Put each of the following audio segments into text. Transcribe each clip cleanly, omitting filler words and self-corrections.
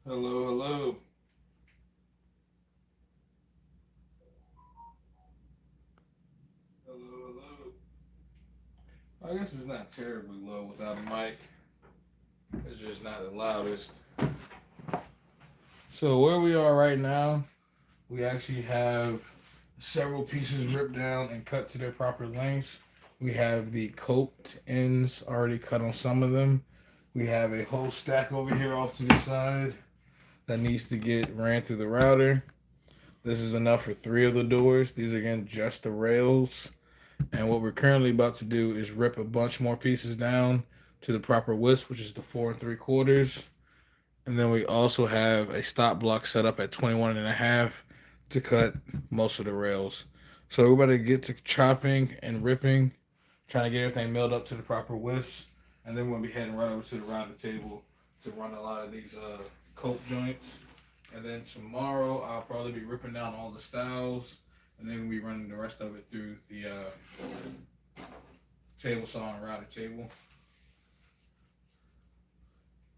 Hello, hello. Hello, hello. I guess it's not terribly low without a mic. It's just not the loudest. So where we are right now, we actually have several pieces ripped down and cut to their proper lengths. We have the coped ends already cut on some of them. We have a whole stack over here off to the side that needs to get ran through the router. This is enough for three of the doors. These are again just the rails. And what we're currently about to do is rip a bunch more pieces down to the proper width, which is the 4 3/4. And then we also have a stop block set up at 21 and a half to cut most of the rails. So we're about to get to chopping and ripping, trying to get everything milled up to the proper widths. And then we'll be heading right over to the router table to run a lot of these cope joints. And then tomorrow I'll probably be ripping down all the styles, and then we'll be running the rest of it through the table saw and router table.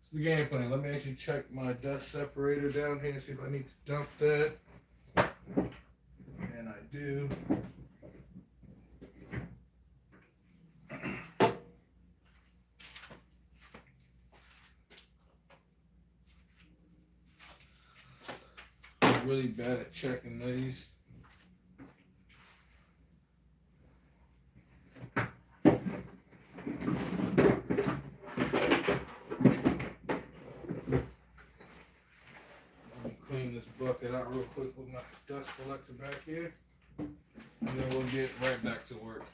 It's the game plan. Let me actually check my dust separator down here and see if I need to dump that. And I do. I'm really bad at checking these. Let me clean this bucket out real quick with my dust collector back here. And then we'll get right back to work.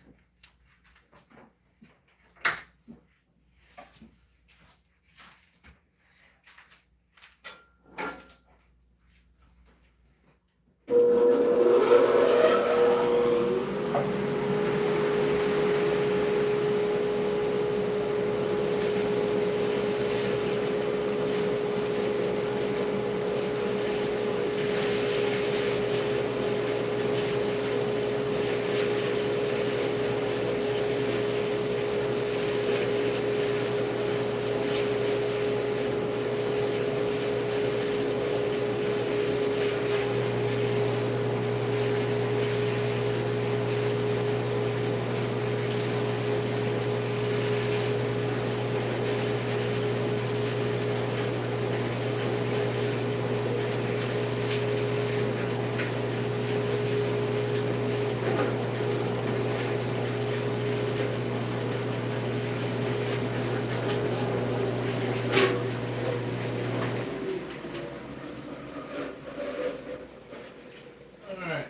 Alright.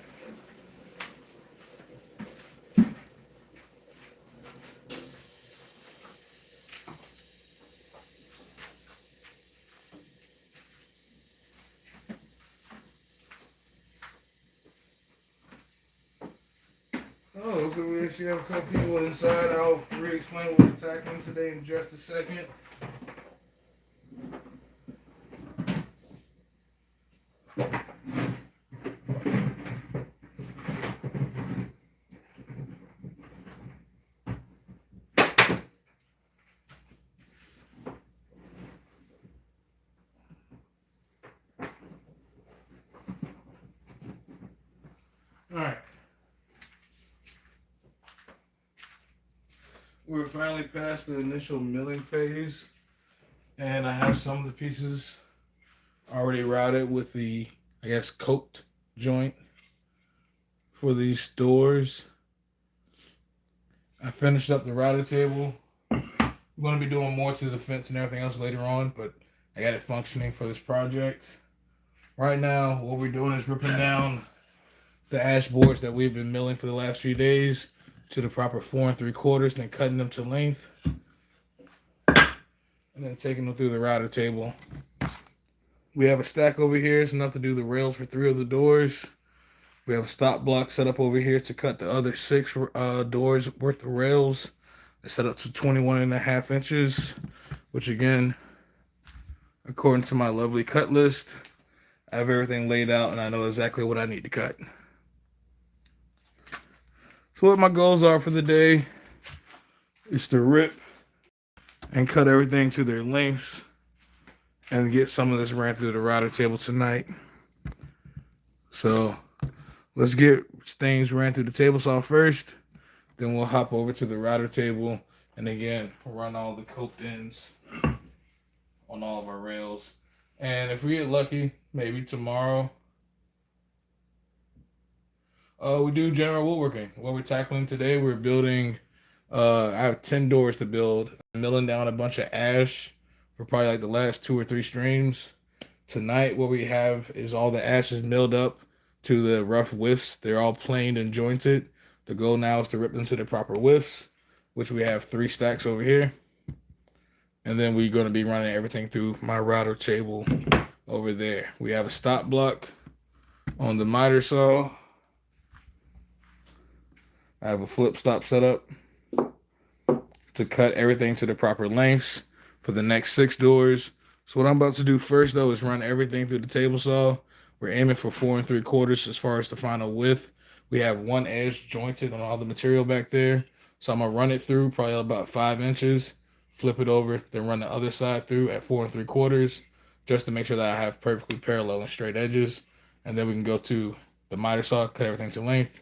Oh, so we actually have a couple people inside. I'll re-explain what we're tackling today in just a second. Alright. We're finally past the initial milling phase, and I have some of the pieces already routed with the, I guess, coped joint for these doors. I finished up the router table. I'm going to be doing more to the fence and everything else later on, but I got it functioning for this project. Right now, what we're doing is ripping down the ash boards that we've been milling for the last few days to the proper 4 3/4, then cutting them to length, and then taking them through the router table. We have a stack over here. It's enough to do the rails for 3 of the doors. We have a stop block set up over here to cut the other 6 doors worth of rails. It's set up to 21 and a half inches, which again, according to my lovely cut list, I have everything laid out and I know exactly what I need to cut. So what my goals are for the day is to rip and cut everything to their lengths and get some of this ran through the router table tonight. So let's get things ran through the table saw first. Then we'll hop over to the router table and again run all the coped ends on all of our rails. And if we get lucky, maybe tomorrow, we do general woodworking. What we're tackling today, we're building. I have 10 doors to build. I'm milling down a bunch of ash for probably like the last 2 or 3 streams. Tonight, what we have is all the ash is milled up to the rough widths. They're all planed and jointed. The goal now is to rip them to the proper widths, which we have 3 stacks over here. And then we're going to be running everything through my router table over there. We have a stop block on the miter saw. I have a flip stop set up to cut everything to the proper lengths for the next 6 doors. So what I'm about to do first, though, is run everything through the table saw. We're aiming for 4 3/4 as far as the final width. We have one edge jointed on all the material back there. So I'm going to run it through probably about 5 inches, flip it over, then run the other side through at 4 3/4 just to make sure that I have perfectly parallel and straight edges. And then we can go to the miter saw, cut everything to length,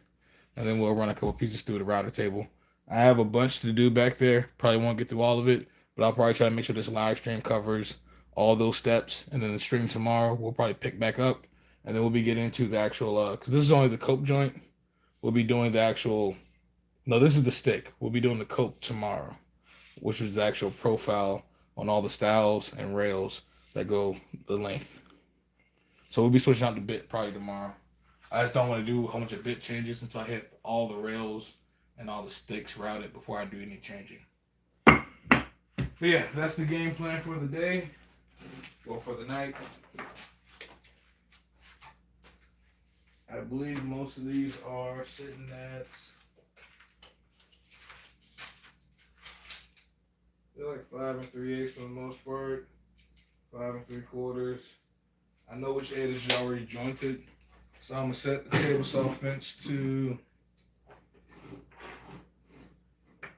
and then we'll run a couple pieces through the router table. I have a bunch to do back there. Probably won't get through all of it, but I'll probably try to make sure this live stream covers all those steps. And then the stream tomorrow, we'll probably pick back up, and then we'll be getting into the actual, because this is only the cope joint. We'll be doing the actual, no, this is the stick. We'll be doing the cope tomorrow, which is the actual profile on all the styles and rails that go the length. So we'll be switching out the bit probably tomorrow. I just don't want to do a whole bunch of bit changes until I hit all the rails and all the sticks routed before I do any changing. But yeah, that's the game plan for the day or for the night. I believe most of these are sitting at, they're like 5 3/8 for the most part, 5 3/4. I know which edge is already jointed, so I'm gonna set the table saw fence to,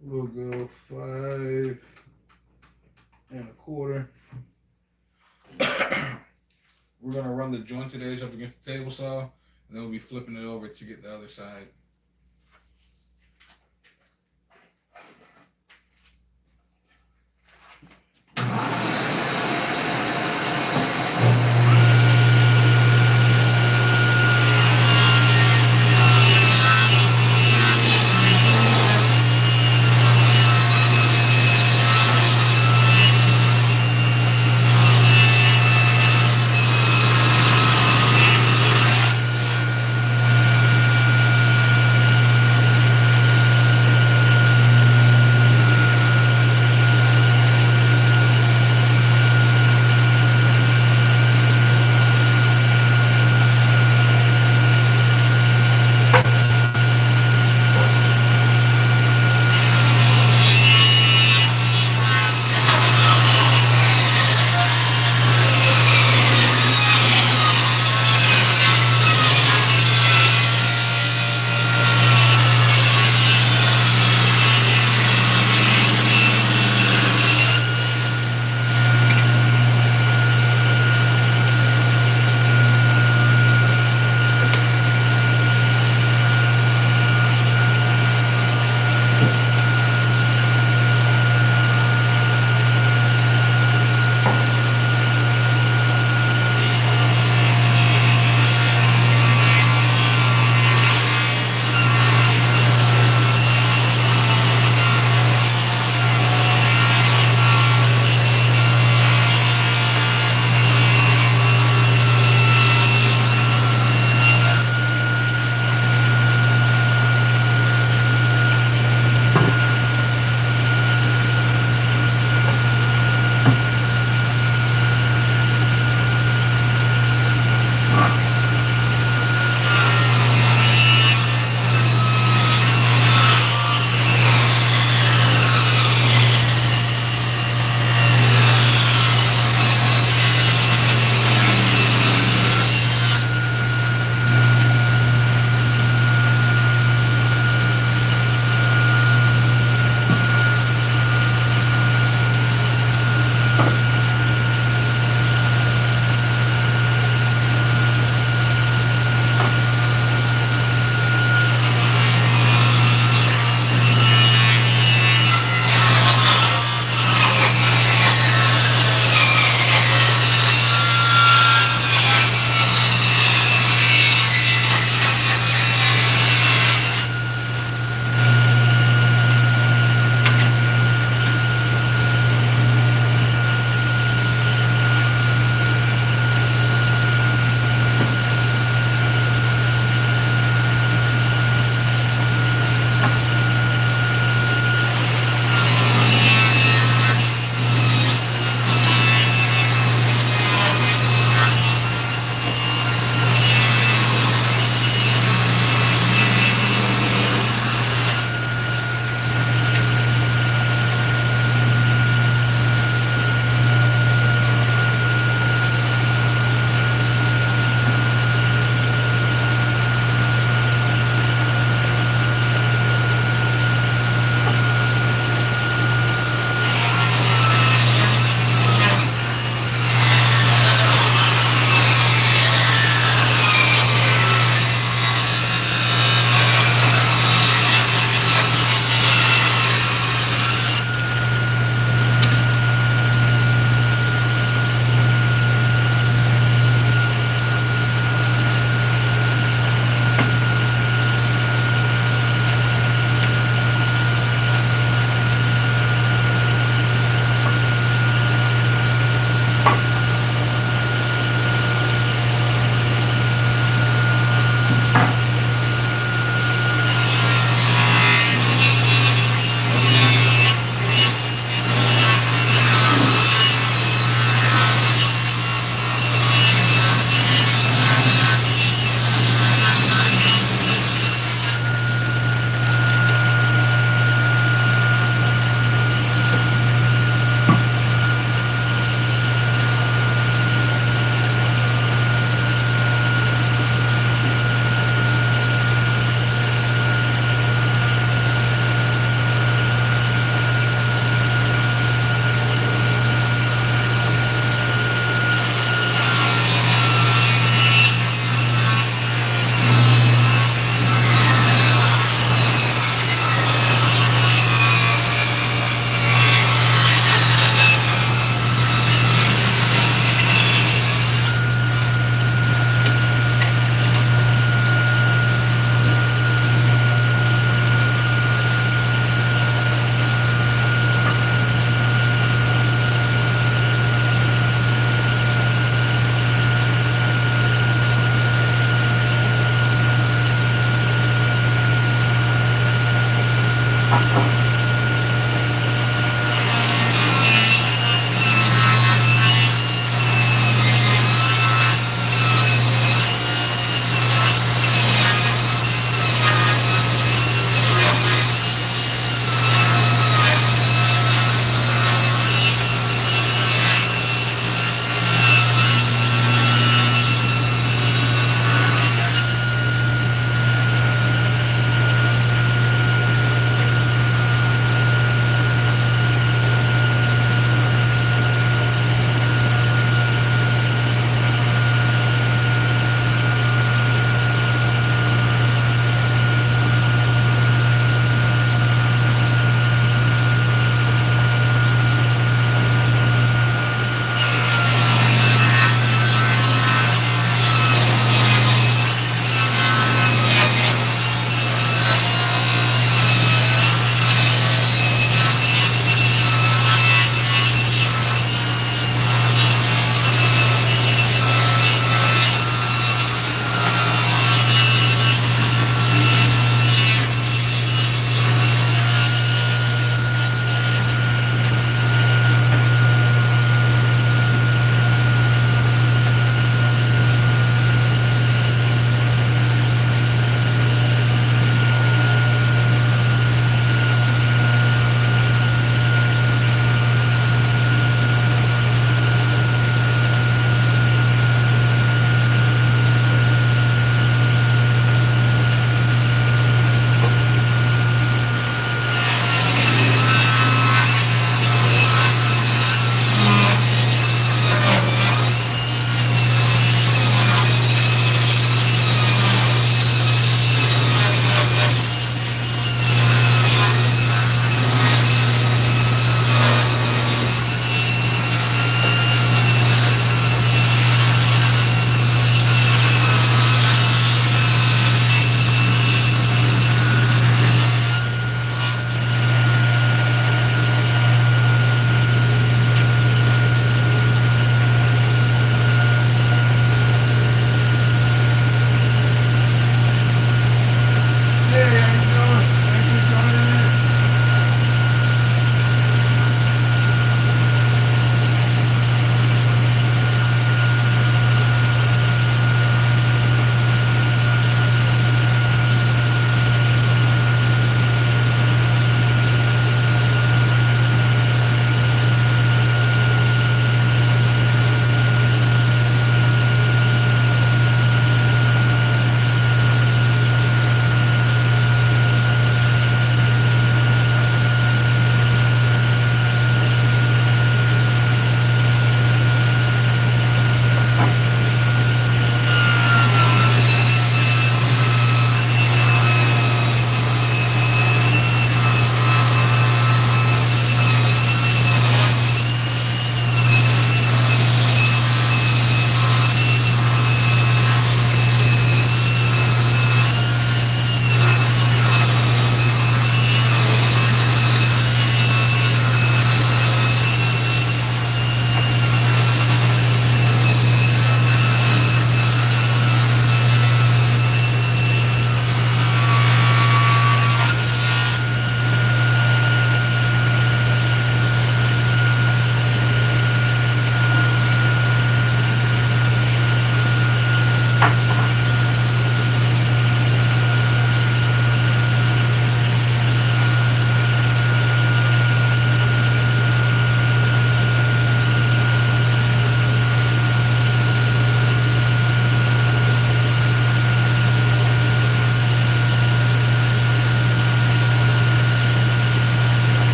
we'll go 5 1/4. We're gonna run the jointed edge up against the table saw, and then we'll be flipping it over to get the other side.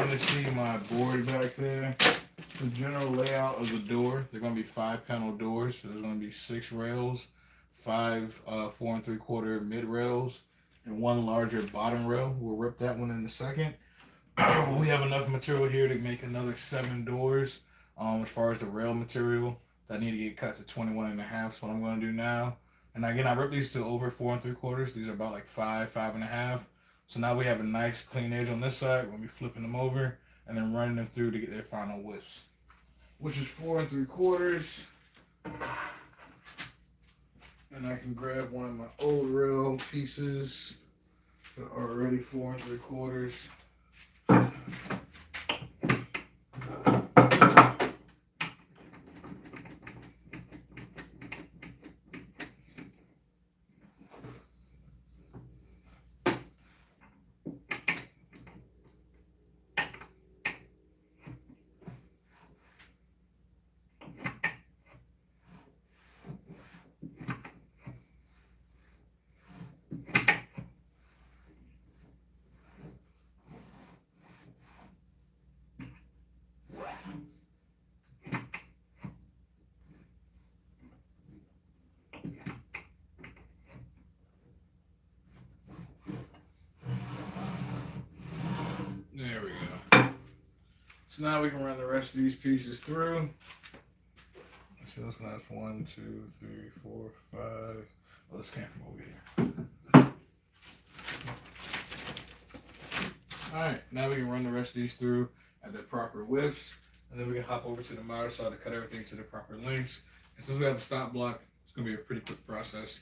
can see my board back there. The general layout of the door, they're going to be 5-panel doors. So there's going to be 6 rails, 5 4 3/4 mid rails, and 1 larger bottom rail. We'll rip that one in a second. We have enough material here to make another 7 doors. As far as the rail material, that need to get cut to 21.5. So what I'm going to do now, and again, I ripped these to over 4 3/4. These are about like 5.5. So now we have a nice clean edge on this side. We'll be flipping them over and then running them through to get their final widths, which is 4 3/4. And I can grab one of my old rail pieces that are already 4 3/4. There we go. So now we can run the rest of these pieces through. So this one has 1, 2, 3, 4, 5. Oh, this came from over here. Alright, now we can run the rest of these through at their proper widths. And then we can hop over to the miter saw to cut everything to the proper lengths. And since we have a stop block, it's going to be a pretty quick process.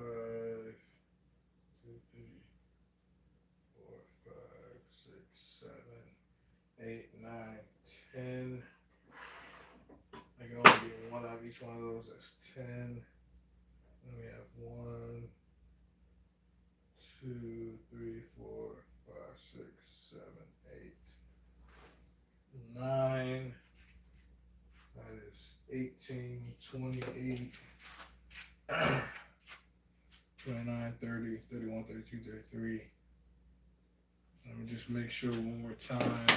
5, 2, 3, 4, 5, 6, 7, 8, 9, 10. I can only get one out of each one of those. That's 10. Then we have 1, 2, 3, 4, 5, 6, 7, 8, 9. That is 18, 28, 29, 30, 31, 32, 33. Let me just make sure one more time.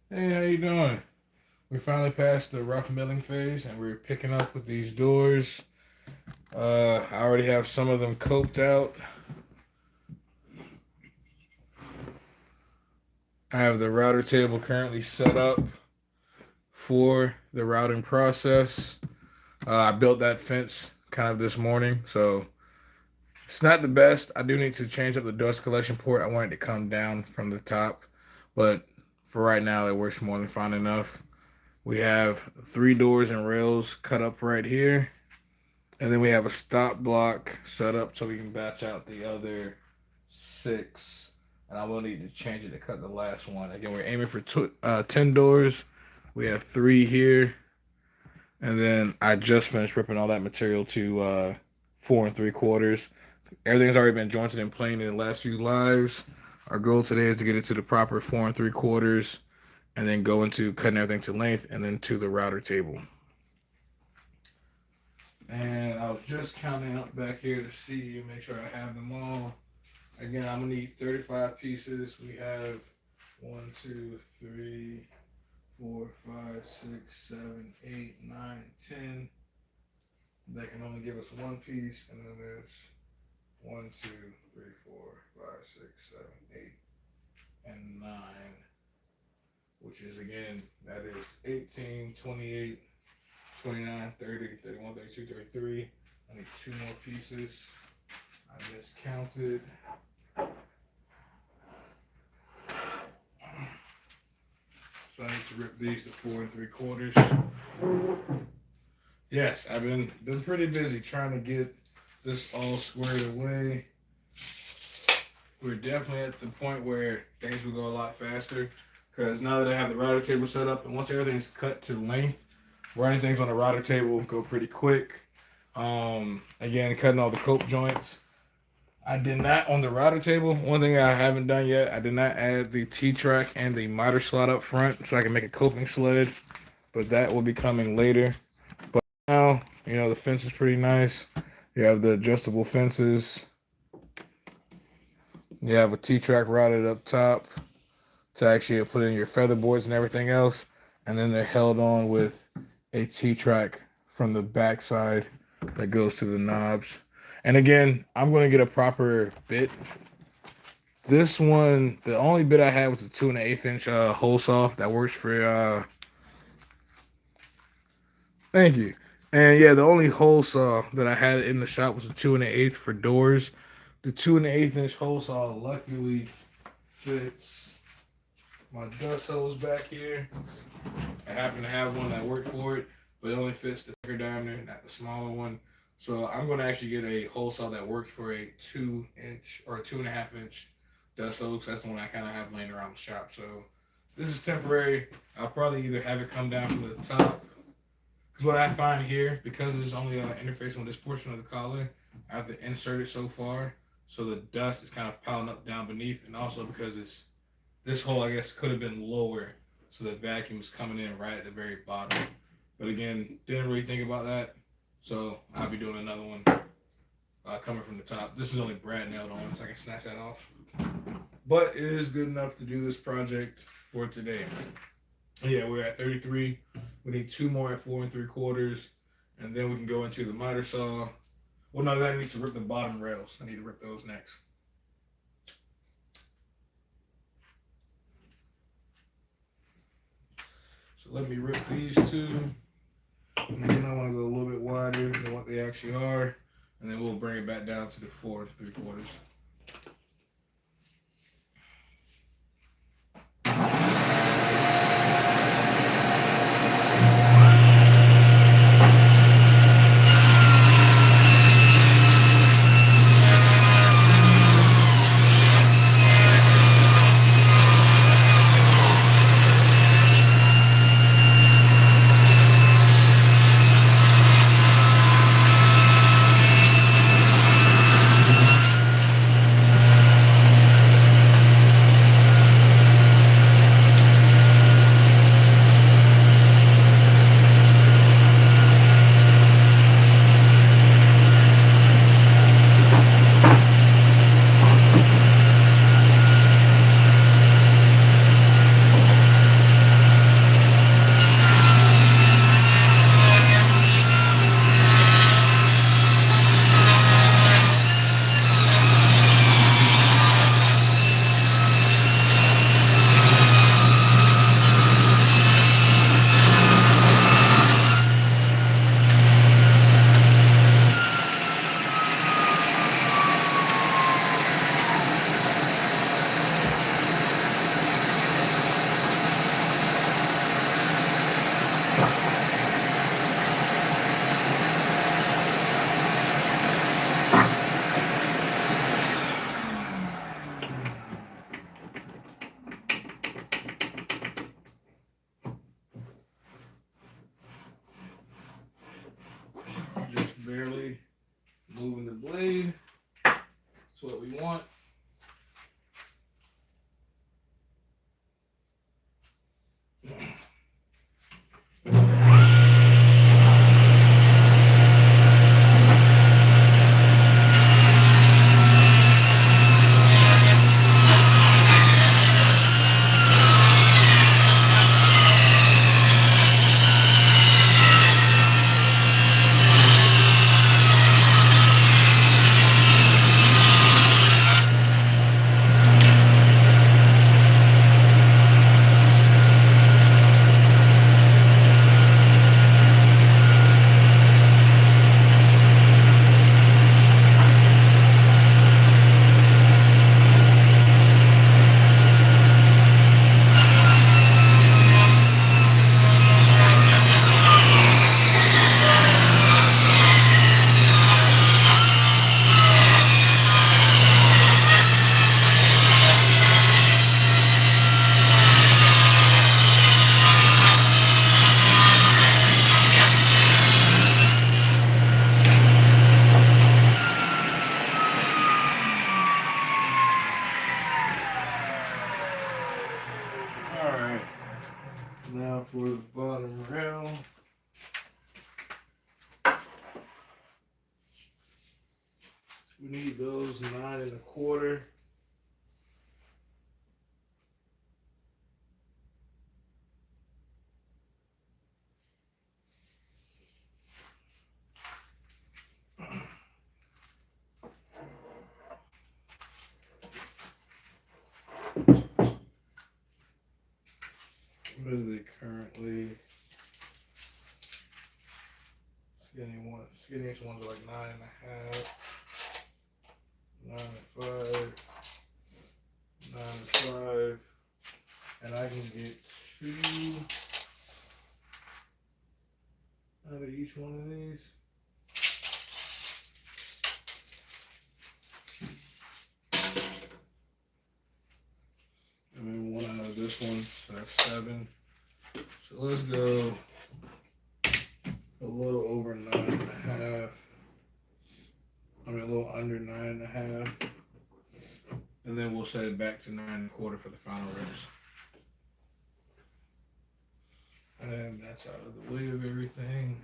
Hey, how you doing? We finally passed the rough milling phase and we're picking up with these doors. I already have some of them coped out. I have the router table currently set up for the routing process. I built that fence kind of this morning, so it's not the best. I do need to change up the dust collection port. I want it to come down from the top, but for right now, it works more than fine enough. We have 3 doors and rails cut up right here, and then we have a stop block set up so we can batch out the other 6. And I will need to change it to cut the last one. Again, we're aiming for 10 doors. We have 3 here. And then I just finished ripping all that material to 4 3/4. Everything's already been jointed and planed in the last few lives. Our goal today is to get it to the proper 4 3/4 and then go into cutting everything to length and then to the router table. And I was just counting up back here to see, make sure I have them all. Again, I'm gonna need 35 pieces. We have 1, 2, 3, 4, 5, 6, 7, 8, 9, 10. That can only give us 1 piece, and then there's 1, 2, 3, 4, 5, 6, 7, 8, and 9. Which is again, that is 18, 28, 29, 30, 31, 32, 33. I need 2 more pieces. I miscounted. So I need to rip these to 4 3/4. Yes, I've been pretty busy trying to get this all squared away. We're definitely at the point where things will go a lot faster because now that I have the router table set up and once everything's cut to length, running things on the router table will go pretty quick. Again, cutting all the cope joints. I did not, on the router table, one thing I haven't done yet, I did not add the T-track and the miter slot up front so I can make a coping sled, but that will be coming later. But now, you know, the fence is pretty nice. You have the adjustable fences. You have a T-track routed up top to actually put in your feather boards and everything else, and then they're held on with a T-track from the back side that goes to the knobs. And again, I'm going to get a proper bit. This one, the only bit I had was a 2 1/8 inch hole saw that works for, thank you. And yeah, the only hole saw that I had in the shop was a 2 1/8 for doors. The 2 1/8 inch hole saw luckily fits my dust hose back here. I happen to have one that worked for it, but it only fits the thicker diameter, not the smaller one. So I'm going to actually get a hole saw that works for a 2 inch or a 2 1/2 inch dust hose. That's the one I kind of have laying around the shop. So this is temporary. I'll probably either have it come down from the top. Because what I find here, because there's only an interface on this portion of the collar, I have to insert it so far. So the dust is kind of piling up down beneath. And also because it's, this hole I guess could have been lower. So the vacuum is coming in right at the very bottom. But again, didn't really think about that. So I'll be doing another one coming from the top. This is only brad nailed on, so I can snatch that off. But it is good enough to do this project for today. Yeah, we're at 33. We need 2 more at 4 3/4, and then we can go into the miter saw. Well, no, that needs to rip the bottom rails. I need to rip those next. So let me rip these 2. And then I want to go a little bit wider than what they actually are, and then we'll bring it back down to the 4 3/4. barely moving the blade. That's what we want. Alright, now for the bottom rail. We need those 9 1/4. What is it currently? Skinniest ones are like 9 1/2, 9 5, 9 5, and I can get 2 out of each one of these. And then 1 out of this one, so that's 7. So let's go a little over 9 1/2. I mean, a little under 9 1/2. And then we'll set it back to 9 1/4 for the final ribs. And that's out of the way of everything.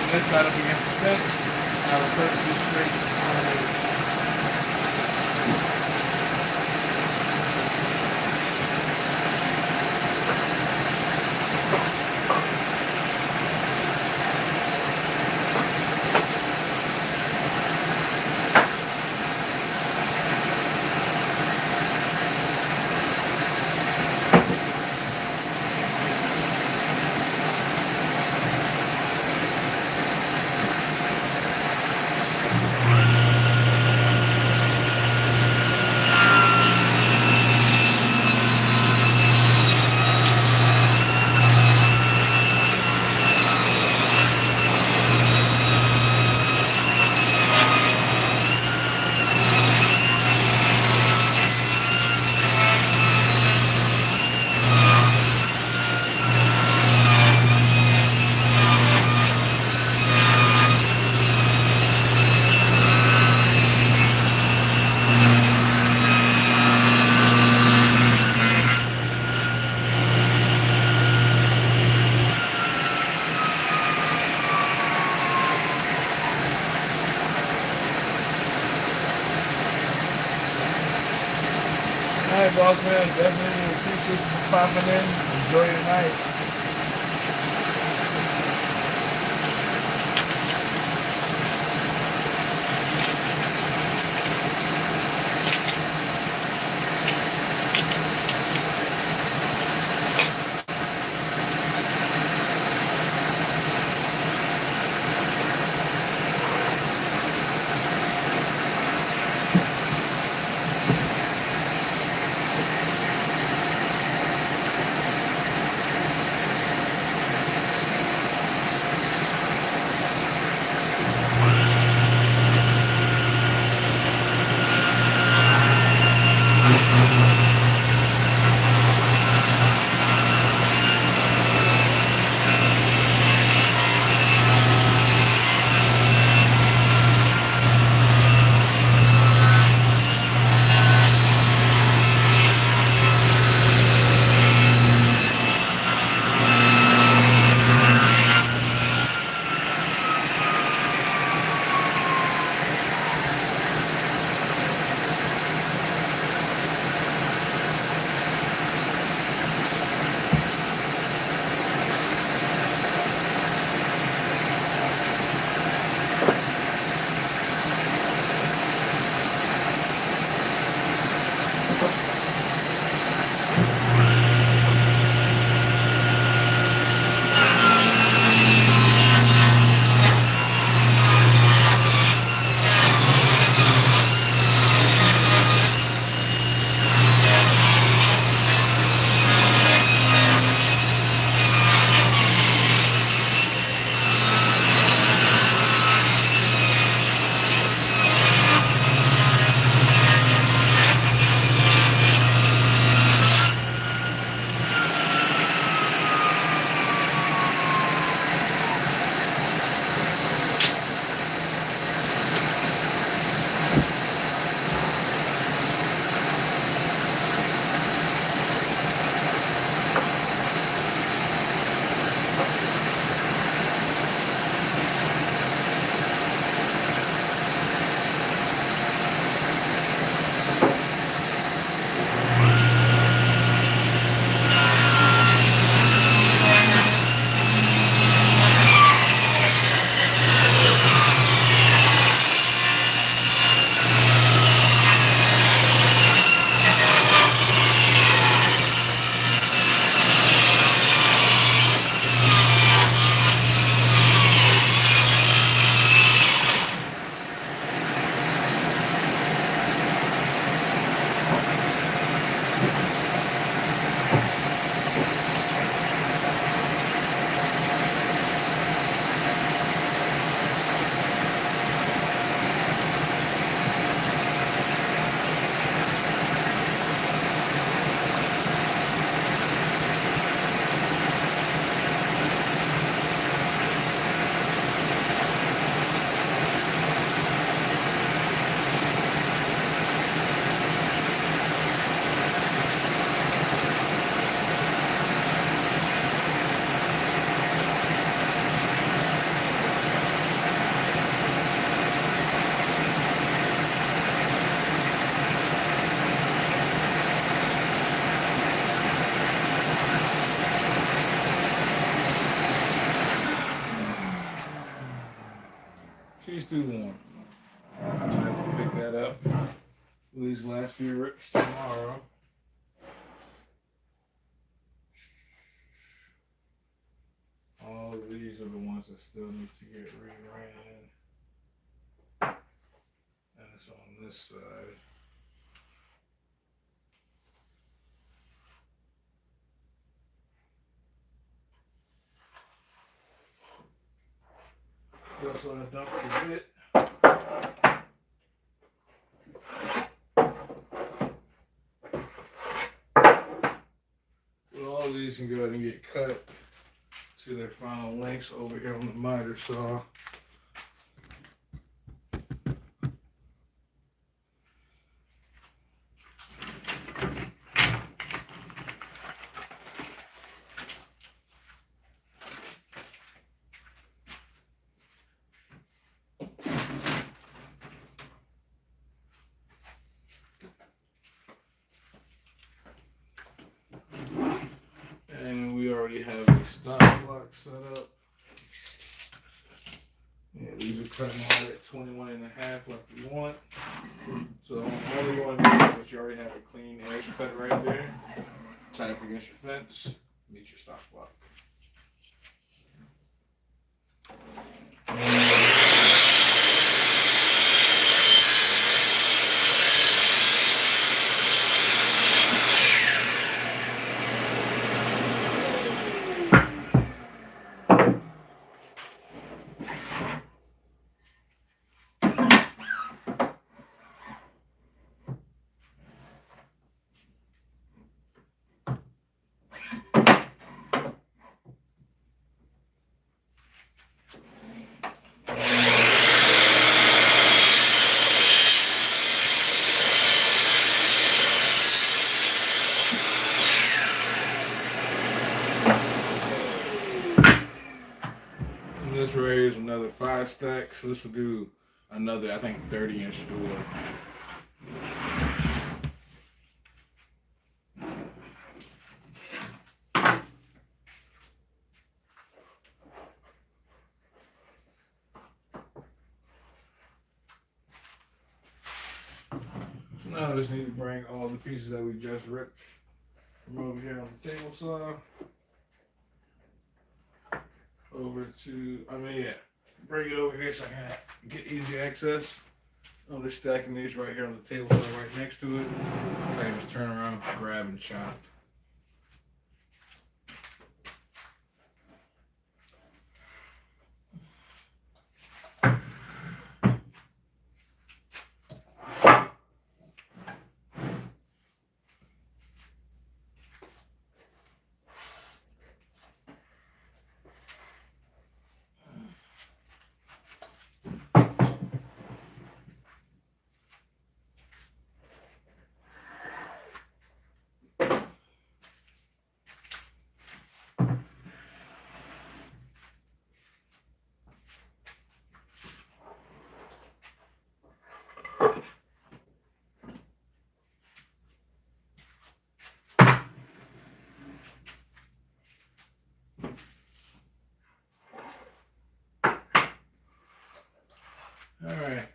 on this side up against the fence. I have a perfectly straight. Alright, boss man, definitely appreciate you for popping in. Enjoy your night. too warm. I might have to pick that up. These last few rips tomorrow. All of these are the ones that still need to get re-ran. And it's on this side. Just so I don't forget. Well, all of these can go ahead and get cut to their final lengths over here on the miter saw. And we already have a stop block set up. Yeah, these are cutting out at 21.5 like we want. So all you want to do is that you already have a clean edge cut right there. Type against your fence, meet your stop block. This right here is another 5 stack, so this will do another, I think, 30-inch door. So now I just need to bring all the pieces that we just ripped from over here on the table saw over to, bring it over here so I can get easy access. I'm just stacking these right here on the table saw right next to it, so I can just turn around, grab, and chop. All right.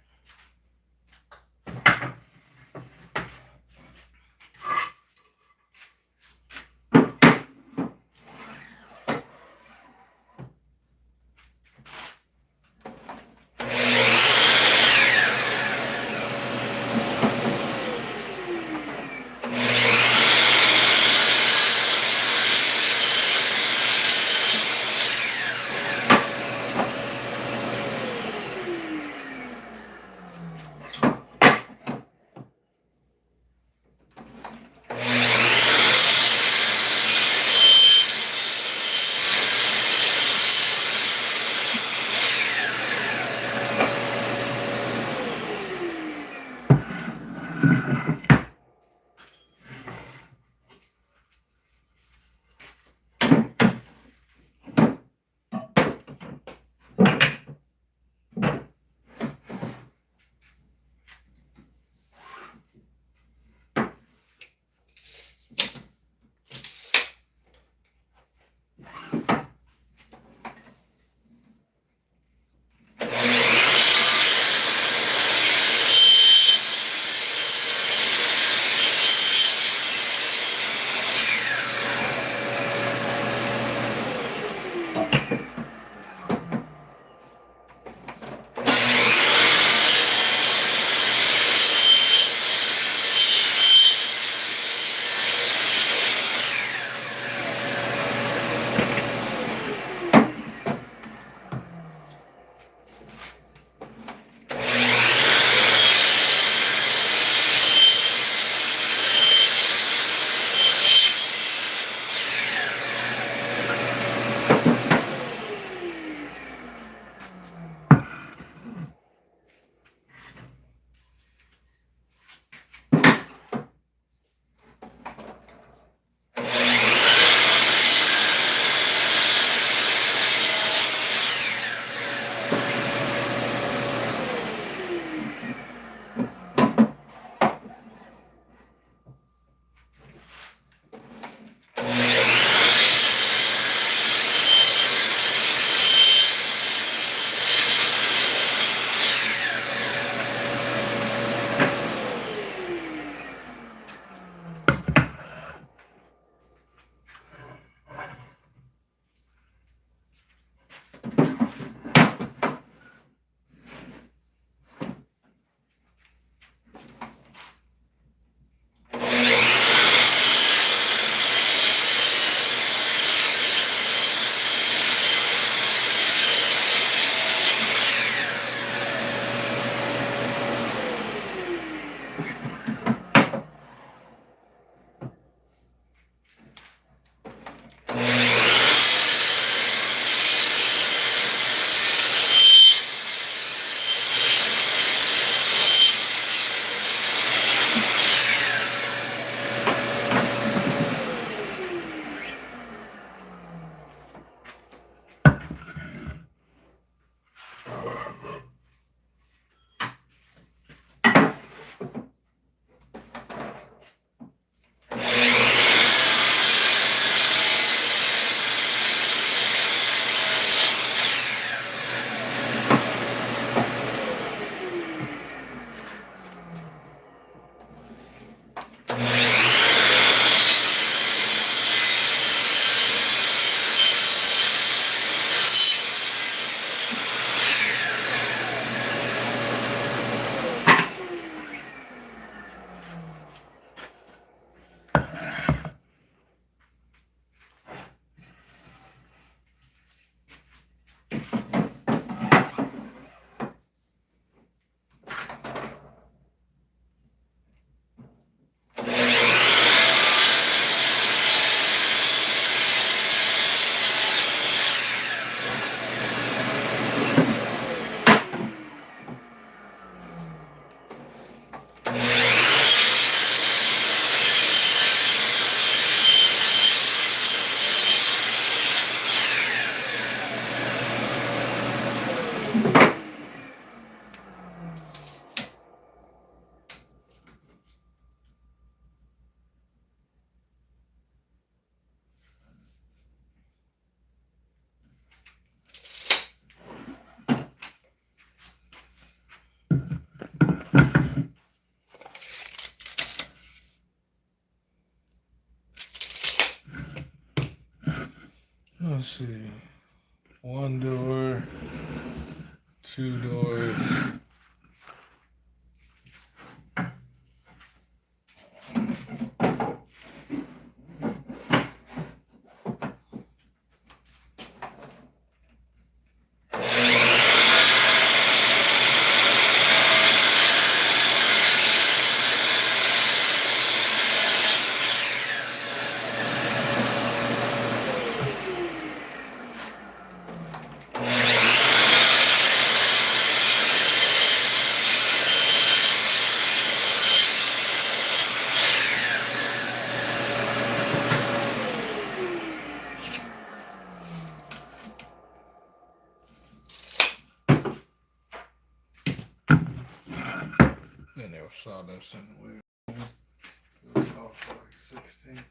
Let's see. 1 door, 2 doors. Then they were sawdust in the wheel. It was off like 16th.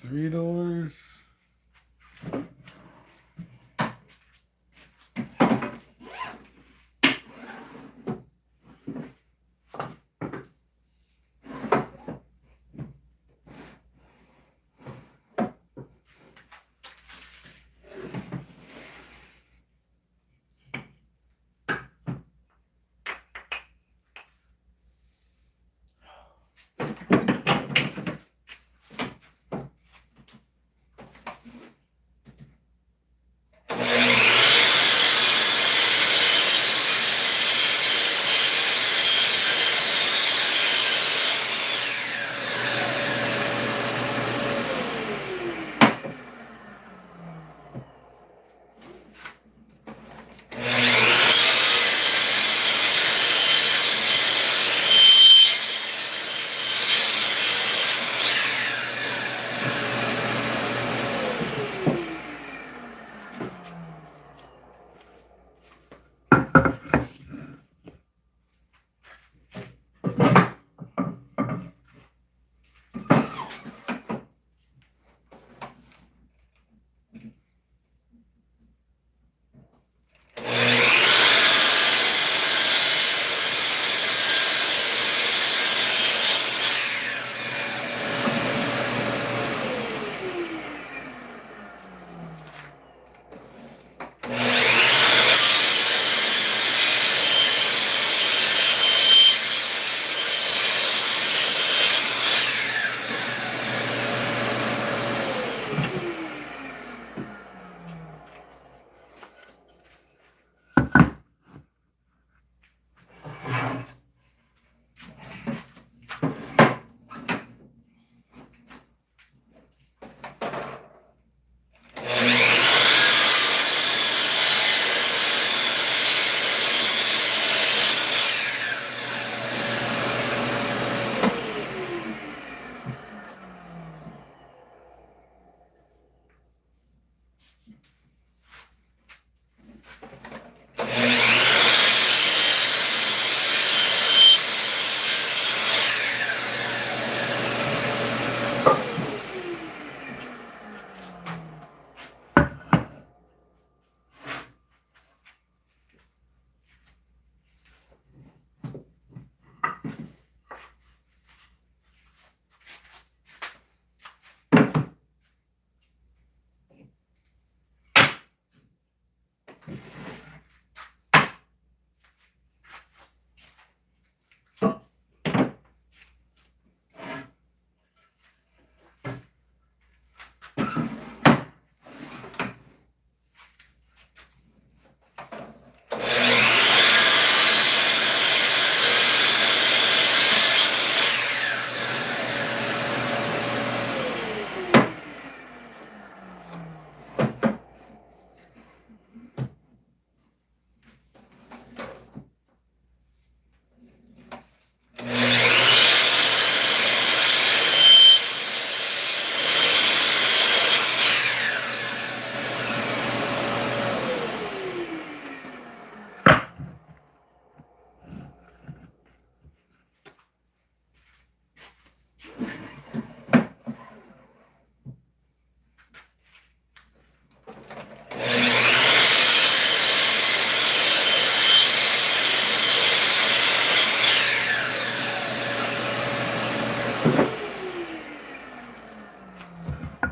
3 doors.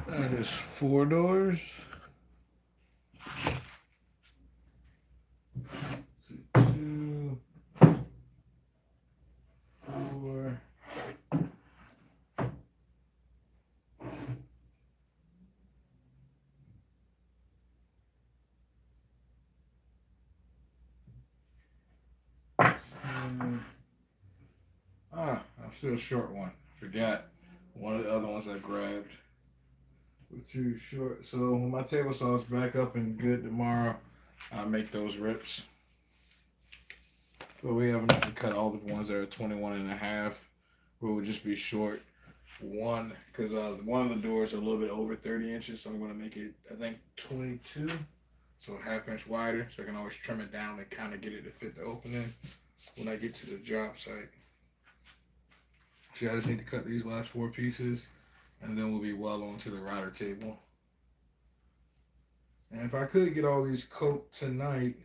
That is 4 doors. 2, 4. I'm still short one. Forgot one of the other ones I grabbed. We're too short. So when my table saw is back up and good tomorrow, I'll make those rips. But we have enough to cut all the ones that are 21 and a half. We will just be short one because one of the doors are a little bit over 30 inches. So I'm going to make it, I think, 22. So a ½ inch wider. So I can always trim it down and kind of get it to fit the opening when I get to the job site. See, I just need to cut these last 4 pieces. and then we'll be well onto the router table. And if I could get all these coped tonight,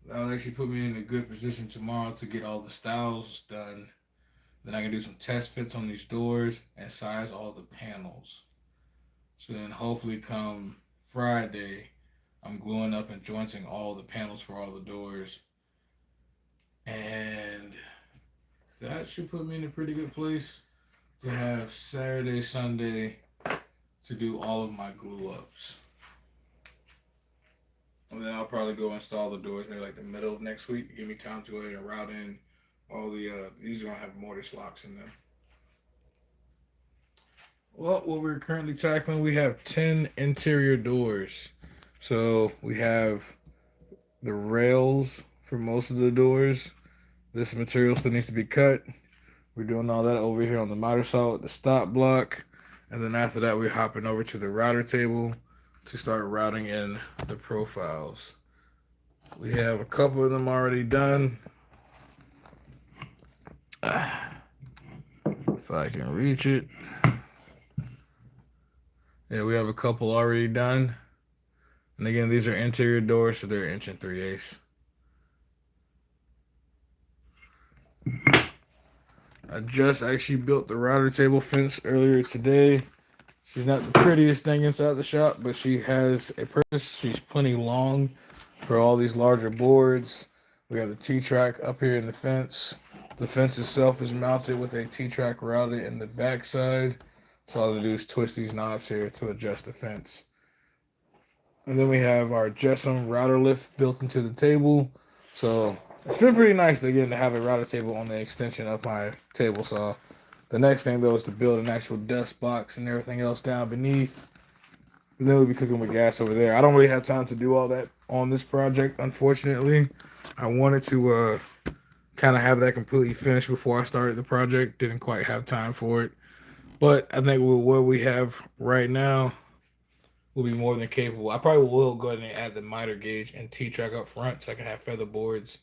that would actually put me in a good position tomorrow to get all the styles done. Then I can do some test fits on these doors and size all the panels. So then hopefully come Friday, I'm gluing up and jointing all the panels for all the doors. And that should put me in a pretty good place to have Saturday, Sunday to do all of my glue ups. And then I'll probably go install the doors maybe like the middle of next week to give me time to go ahead and route in all the, these are going to have mortise locks in them. Well, what we're currently tackling, we have 10 interior doors. So we have the rails for most of the doors. This material still needs to be cut. We're doing all that over here on the miter saw with the stop block. And then after that, we're hopping over to the router table to start routing in the profiles. We have a couple of them already done. If I can reach it. Yeah, we have a couple already done. And again, these are interior doors, so they're 1 3/8. I just actually built the router table fence earlier today. She's not the prettiest thing inside the shop, but she has a purpose. She's plenty long for all these larger boards. We have the T-track up here in the fence. The fence itself is mounted with a T-track routed in the backside. So all I do is twist these knobs here to adjust the fence. And then we have our Jessam router lift built into the table. So it's been pretty nice again to have a router table on the extension of my table saw. The next thing though is to build an actual dust box and everything else down beneath. And then we'll be cooking with gas over there. I don't really have time to do all that on this project, unfortunately. I wanted to kind of have that completely finished before I started the project. Didn't quite have time for it. But I think with what we have right now, will be more than capable. I probably will go ahead and add the miter gauge and T-track up front so I can have feather boards,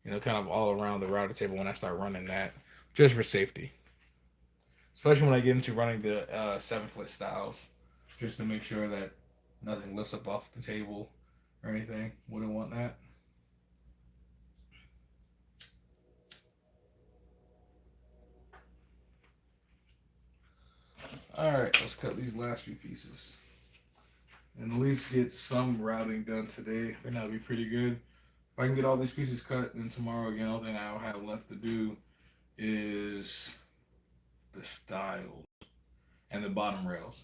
kind of all around the router table when I start running that, just for safety. Especially when I get into running the 7-foot styles, just to make sure that nothing lifts up off the table or anything. Wouldn't want that. All right, let's cut these last few pieces. And at least get some routing done today. I think that'll be pretty good. If I can get all these pieces cut, then tomorrow again, all thing I'll have left to do is the stiles and the bottom rails.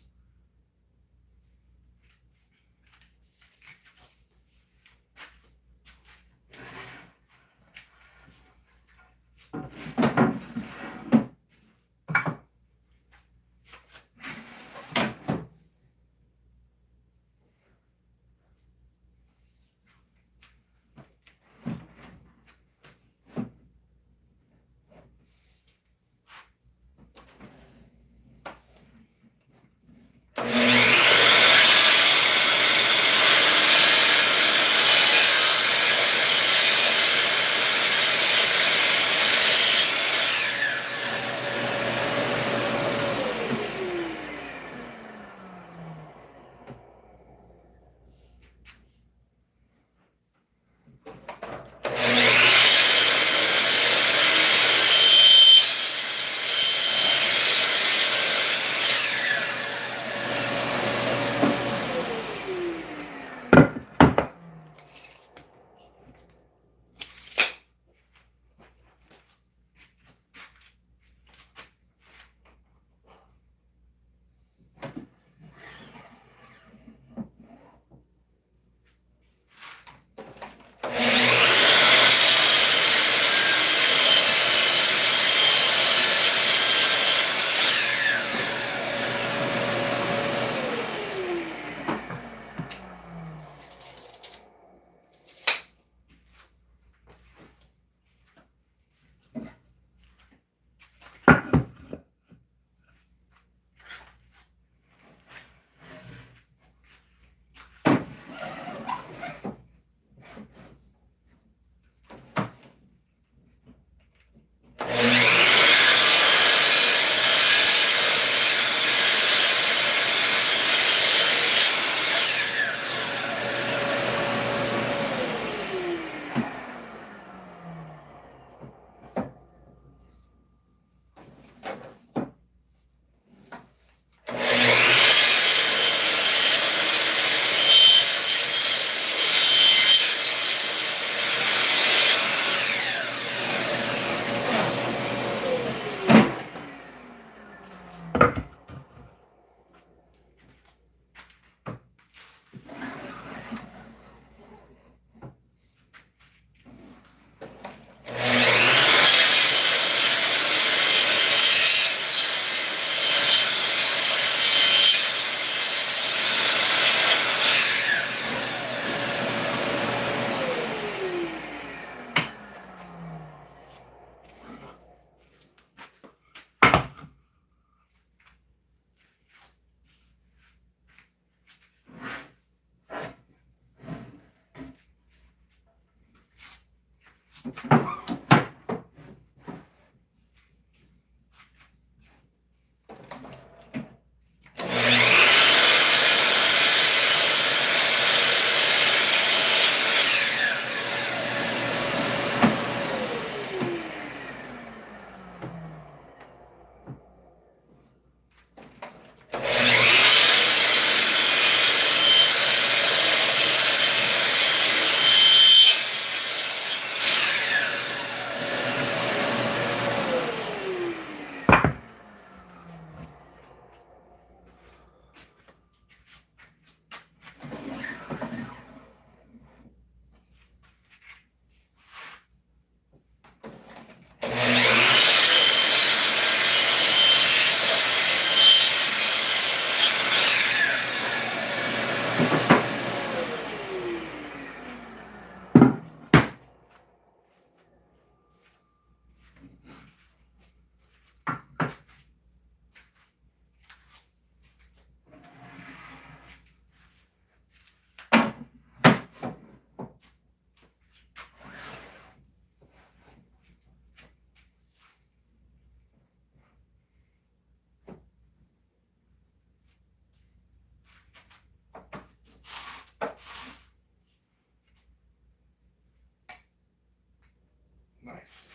Nice.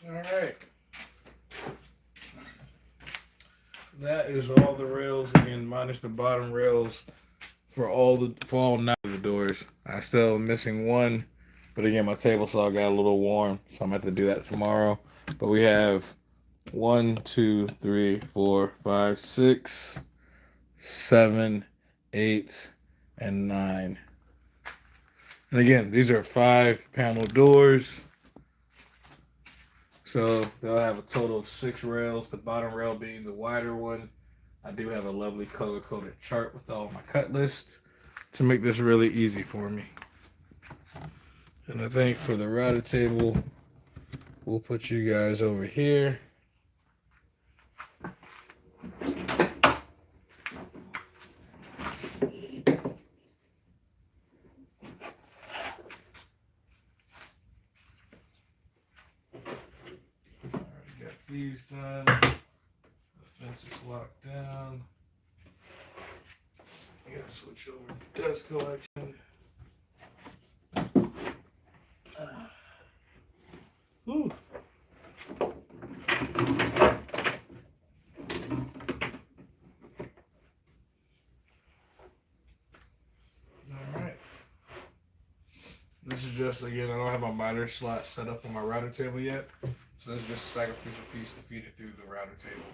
All right. That is all the rails again, minus the bottom rails for all 9 of the doors. I still am missing one, but again, my table saw got a little warm, so I'm gonna have to do that tomorrow. But we have 1, 2, 3, 4, 5, 6, 7, 8, and 9. And again, these are 5-panel doors. So they'll have a total of 6 rails, the bottom rail being the wider one. I do have a lovely color-coded chart with all my cut lists to make this really easy for me. And I think for the router table, we'll put you guys over here. Alright, got these done. The fence is locked down. I gotta switch over to dust collection. Ooh. Alright. This is just, again, I don't have my miter slot set up on my router table yet. So this is just a sacrificial piece to feed it through the router table.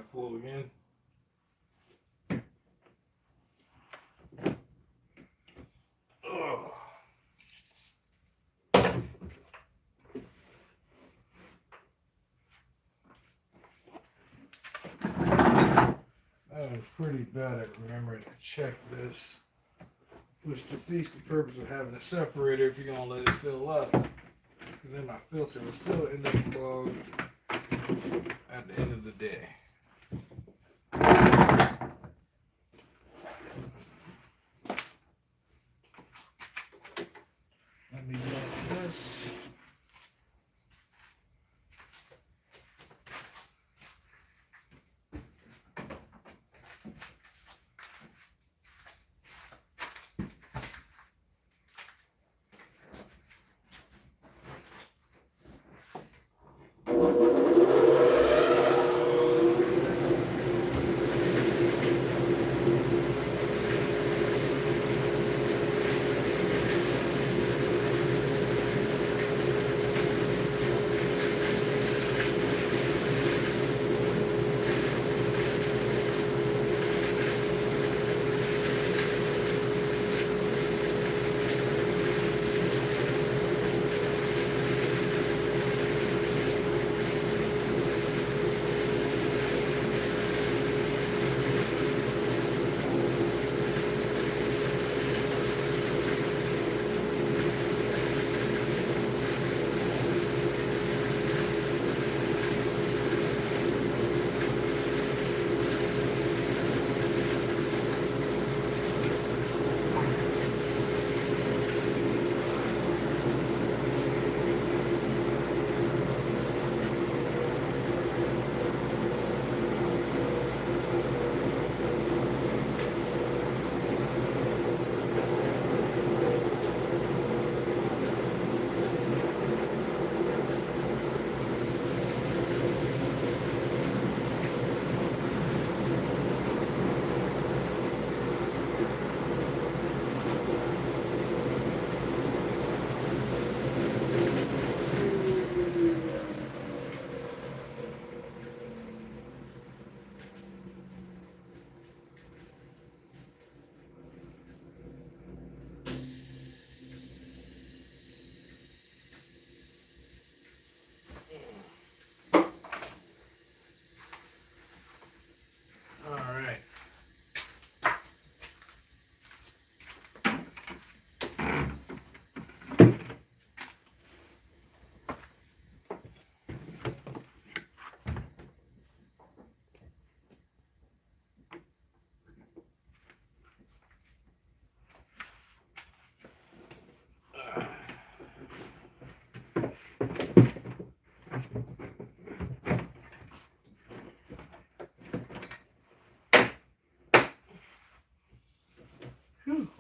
that full again. Oh. I was pretty bad at remembering to check this, which defeats the purpose of having a separator if you're gonna let it fill up. Because then my filter will still end up clogged at the end of the day. Let me get this.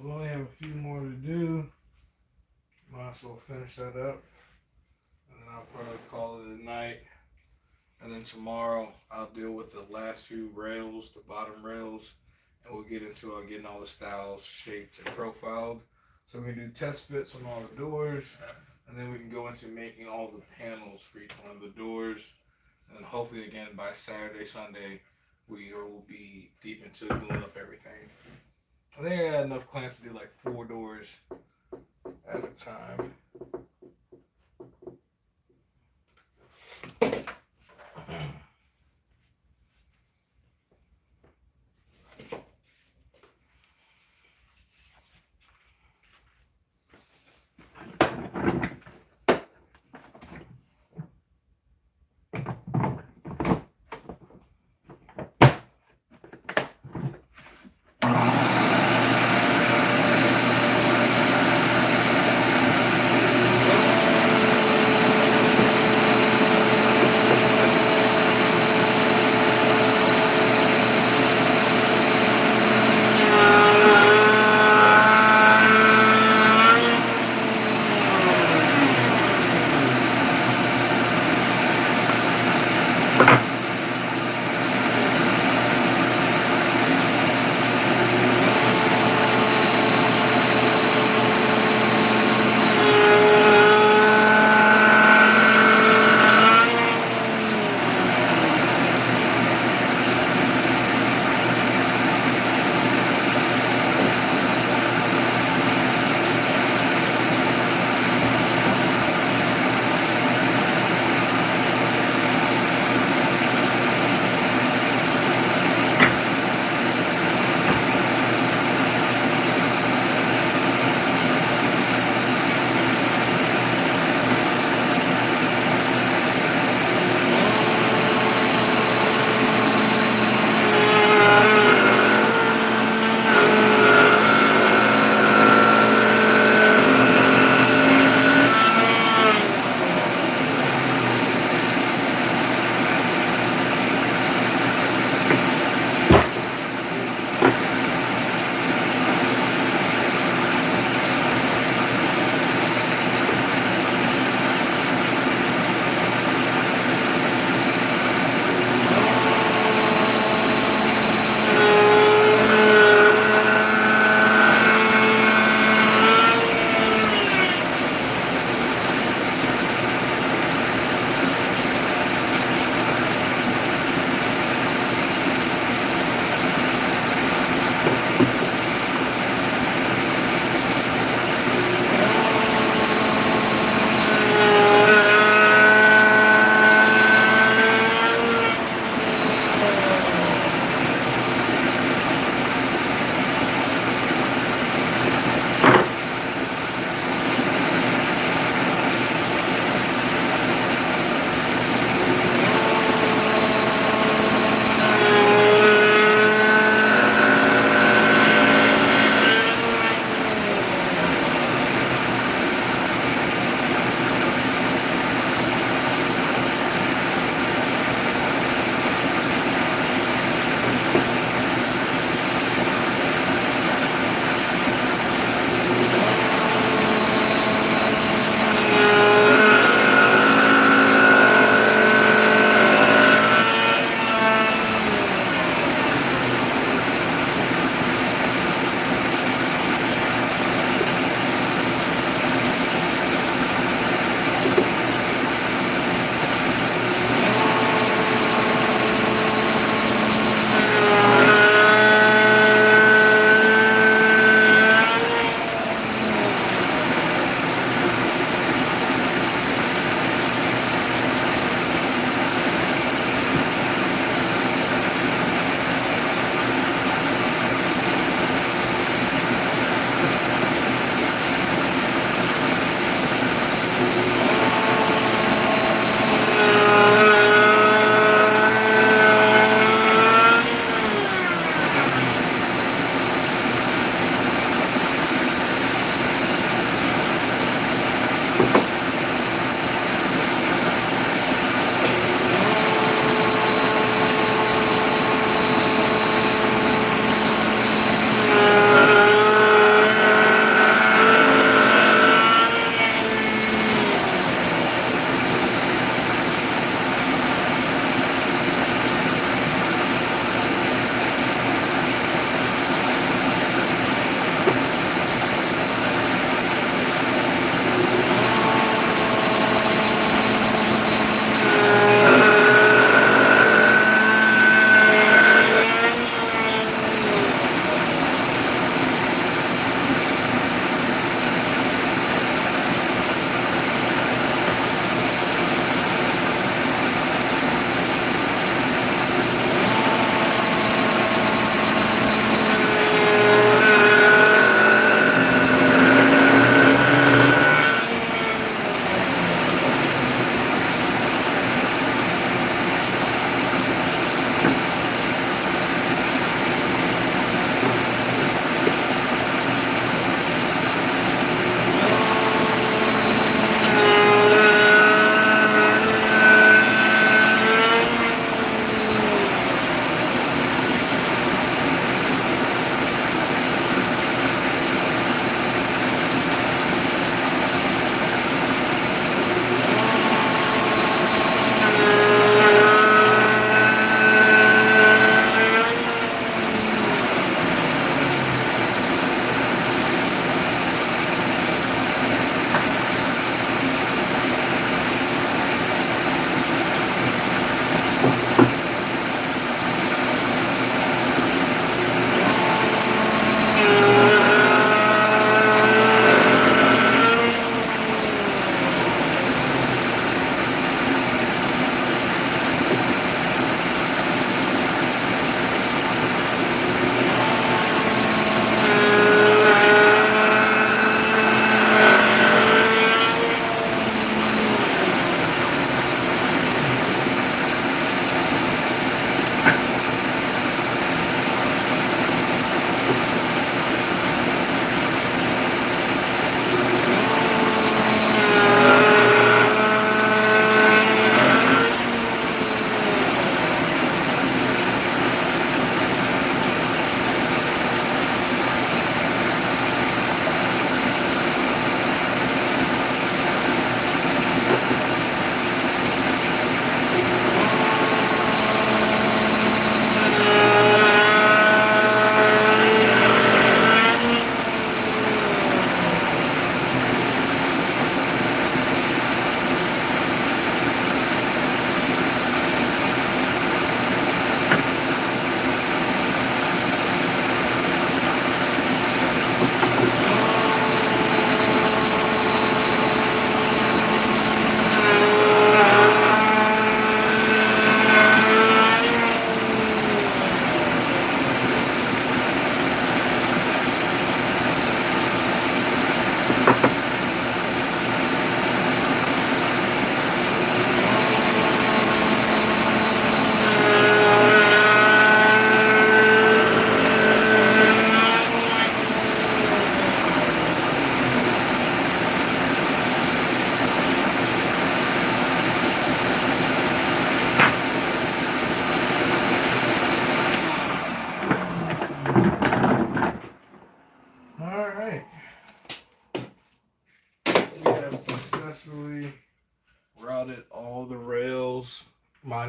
We only have a few more to do. Might as well finish that up. And then I'll probably call it a night. And then tomorrow I'll deal with the last few rails, the bottom rails. And we'll get into getting all the styles shaped and profiled. So we can do test fits on all the doors. And then we can go into making all the panels for each one of the doors. And then hopefully again by Saturday, Sunday, we will be deep into gluing up everything. I think I got enough clamps to do like 4 doors at a time.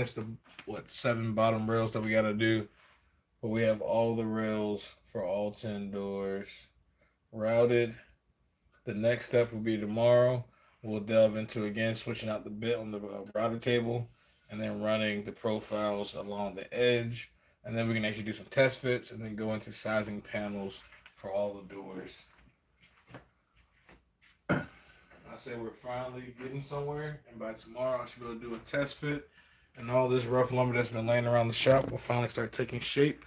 minus the 7 bottom rails that we got to do. But we have all the rails for all 10 doors routed. The next step will be tomorrow. We'll delve into again switching out the bit on the router table and then running the profiles along the edge. And then we can actually do some test fits and then go into sizing panels for all the doors. I say we're finally getting somewhere, and by tomorrow I should be able to do a test fit, and all this rough lumber that's been laying around the shop will finally start taking shape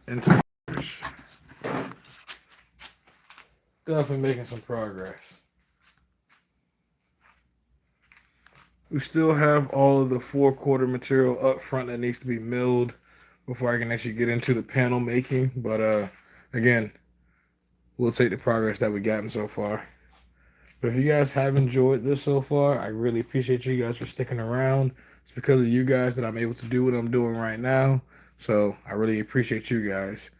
into doors. Definitely making some progress. We still have all of the 4/4 material up front that needs to be milled before I can actually get into the panel making. But again, we'll take the progress that we've gotten so far. But if you guys have enjoyed this so far, I really appreciate you guys for sticking around. It's because of you guys that I'm able to do what I'm doing right now. So I really appreciate you guys.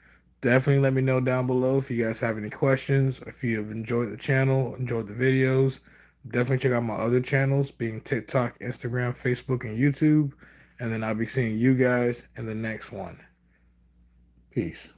Definitely let me know down below if you guys have any questions, if you have enjoyed the channel, enjoyed the videos. Definitely check out my other channels, being TikTok, Instagram, Facebook, and YouTube. And then I'll be seeing you guys in the next one. Peace.